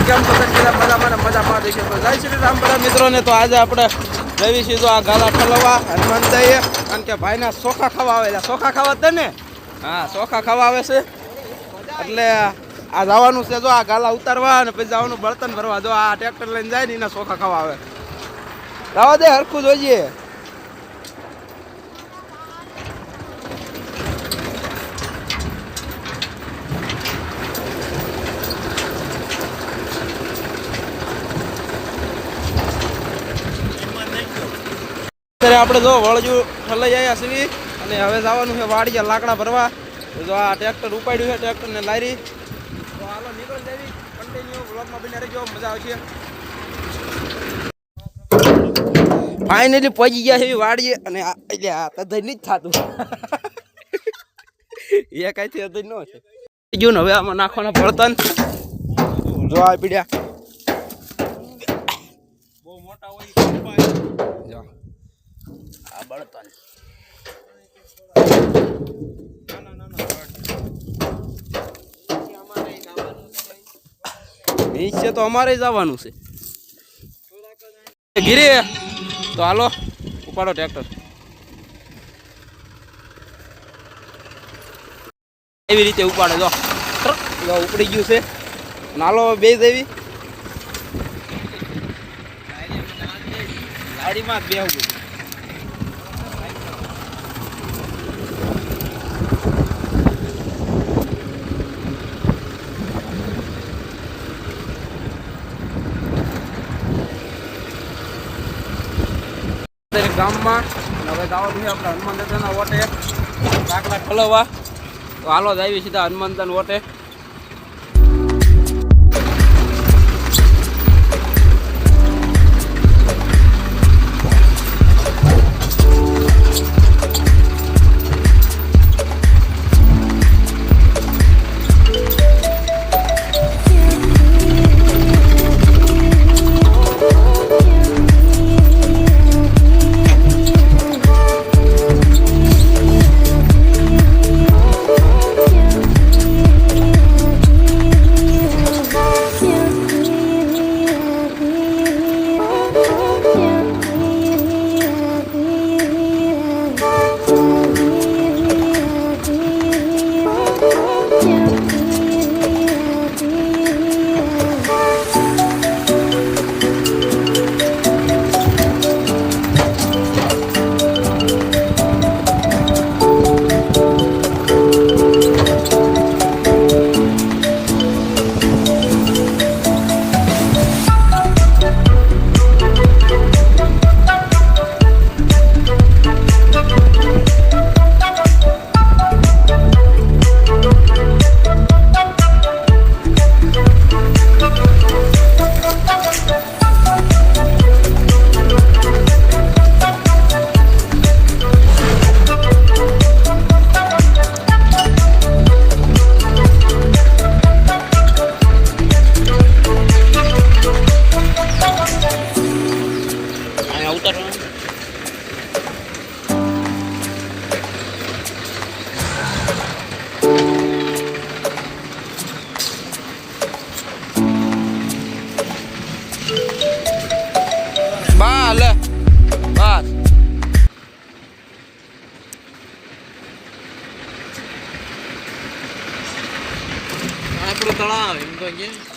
કેમ તો મજામાં મજામાં દેશે તો જય શ્રી રામ બધા મિત્રોને. તો આજે આપણે જઈએ છીએ આ ગાલા ઠલવા હનુમાન દઈએ, કારણ કે ભાઈના ચોખા ખાવા આવેલા. ચોખા ખાવા દે ને? હા, ચોખા ખાવા આવે છે એટલે આ જવાનું છે. જો આ ગાલા ઉતારવા અને પછી જવાનું બળતણ ભરવા. જો આ ટ્રેક્ટર લઈને જાય ને એના ચોખા ખાવા આવે. જવા દે, હરખું જોઈએ. આપણે જો વળજુ ઠલાઈ આવ્યા છીએ અને હવે જવાનું છે વાડીએ લાકડા ભરવા. જો આ ટ્રેક્ટર ઉપાડ્યું છે, ટ્રેક્ટર ને લારી. તો હાલો નીકળી જવી. કન્ટિન્યુ બ્લોગમાં બની રહેજો, મજા આવશે. ફાઇનલી પહોંચી ગયા છે વાડીએ અને એટલે આ તદ્દન નહીં જ થતું. એ કાંઈથી તદ્દન ન છે. ગયું ને હવે આમાં નાખવાના બળતણ. જો આ પીડ્યા બહુ મોટા હોય. જો આ બળતણ નીચે તો અમારે જવાનું છે ગીરે. તો હાલો ઉપાડો ટ્રેક્ટર. એવી રીતે ઉપાડે. જો ઉપડી ગયું છે. નાલો બે દેવી ગાડીમાં જ બેહવું. ગામમાં હવે જવાનું છે આપણે હનુમાન દાદાના ઓટે લાકડા ઠલવવા. તો હાલો જ આવી સીધા હનુમાન દાદાના ઓટે.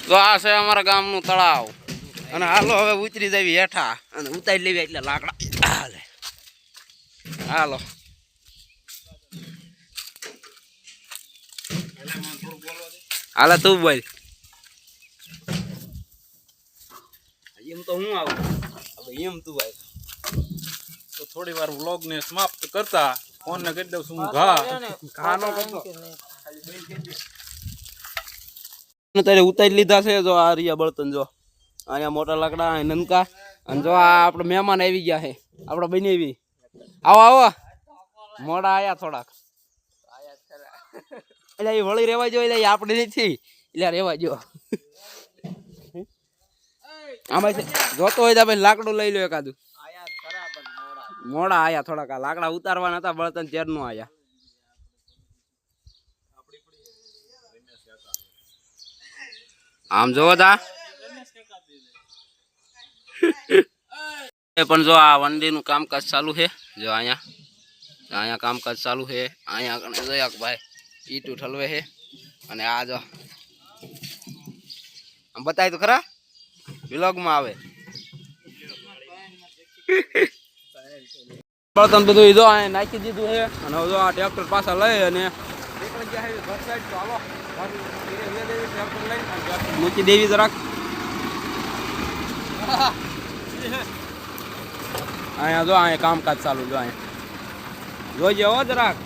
તો આ છે અમારા ગામનું તળાવ. અને હાલો હવે ઉતરી જવી હેઠા અને ઉતારી લેવી એટલે લાકડા. હાલે હાલો હાલે તું બોલ. એમ તો હું આવું હવે એમ તું ભાઈ. તો થોડી વાર વ્લોગ ને સમાપ્ત કરતા ફોન ને કરી દઉં છું હું. ઘા નો કરતો તારે ઉતારી લીધા છે. જો આ રહ્યા બળતણ. જો અહીંયા મોટા લાકડા નનકા. અને જો આ આપણે મહેમાન આવી ગયા છે આપણે બની આવી. આવો આવો મોડા આયા થોડાક. એટલે એ વળી રેવા જો. એટલે આપણે નથી એટલે રેવા જો. આમાં જોતો હોય તો ભાઈ લાકડું લઈ લો એકાદું. મોડા આયા થોડાક. આ લાકડા ઉતારવાના હતા બળતણ ચેર નું આયા. આમ જોવો તા એ પણ જો આ વંડીનું કામકાજ ચાલુ છે. જો અહીંયા કામકાજ ચાલુ છે. અહીંયા કણે જયાકભાઈ ઈટું ઠલવે છે. અને આ જો આમ બતાય તો ખરા વ્લોગમાં આવે. બળતણ બધું જો અહીંયા નાખી દીધું છે. અને જો આ ટ્રેક્ટર પાછા લઈ અને નીકળી ગયા છે ઘર સાઈડ. તો હાલો ટ્રેક્ટર લઈને મૂકી દેવી જરાક. અહીંયા જો અહીંયા કામકાજ ચાલુ. જો અહીંયા જોઈજે હો જરાક.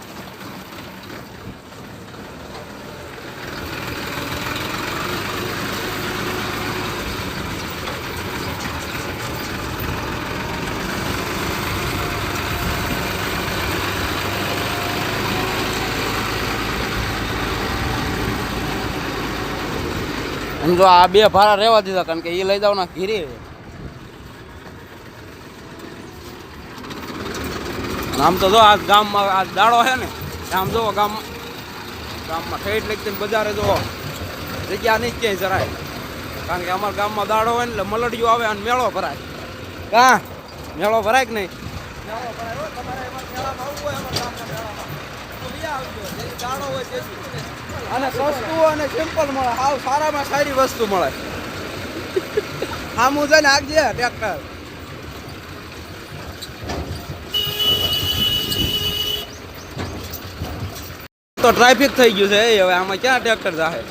અને જો આ બે ભાડા રહેવા દીધા કારણ કે એ લઈ જાવ ના ઘીરી. આમ તો જો આ ગામમાં આ દાડો છે ને આમ જોવો ગામમાં ઠેઠ લઈ બજારે જોવો જગ્યા નહીં ક્યાંય જરાય. કારણ કે અમારા ગામમાં દાડો હોય ને એટલે મલડિયું આવે અને મેળો ભરાય. કા મેળો ભરાય કે નહીં? મેળો ભરાય. તમારે એમાં મેળામાં આવવું હોય અમારા ગામના મેળામાં તો લઈ આવજો. દાડો હોય દેશી અને સસ્તું અને સિમ્પલ મળે. હાવ સારામાં સારી વસ્તુ મળે. આમ છે ને આગજે ટ્રેક્ટર. તો ટ્રાફિક થઈ ગયું છે હવે આમાં ક્યાં ટ્રેક્ટર જાહે.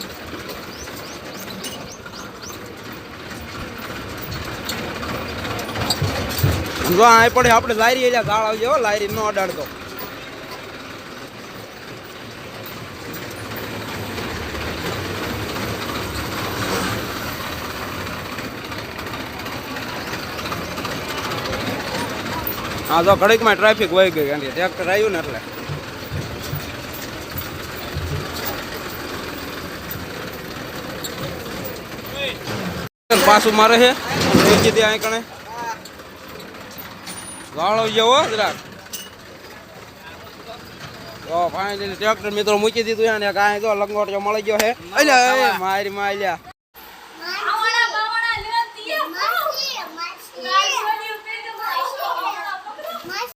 જો આ પડે આપણે લારી એલા ગાળ આવજે હો. લારી નો અડાડતો. હા તો ઘડીકમાં ટ્રાફિક વહી ગઈ કારણ કે ટ્રેક્ટર આવ્યું ને એટલે. પાછું મારે છે અહીં કણે ગાળો જેવો જરાક. તો ફાઇનલી ટ્રેક્ટર મિત્રો મૂકી દીધું છે ને કાંઈ જો લંગોટિયો મળી ગયો છે. મારી માલ્યા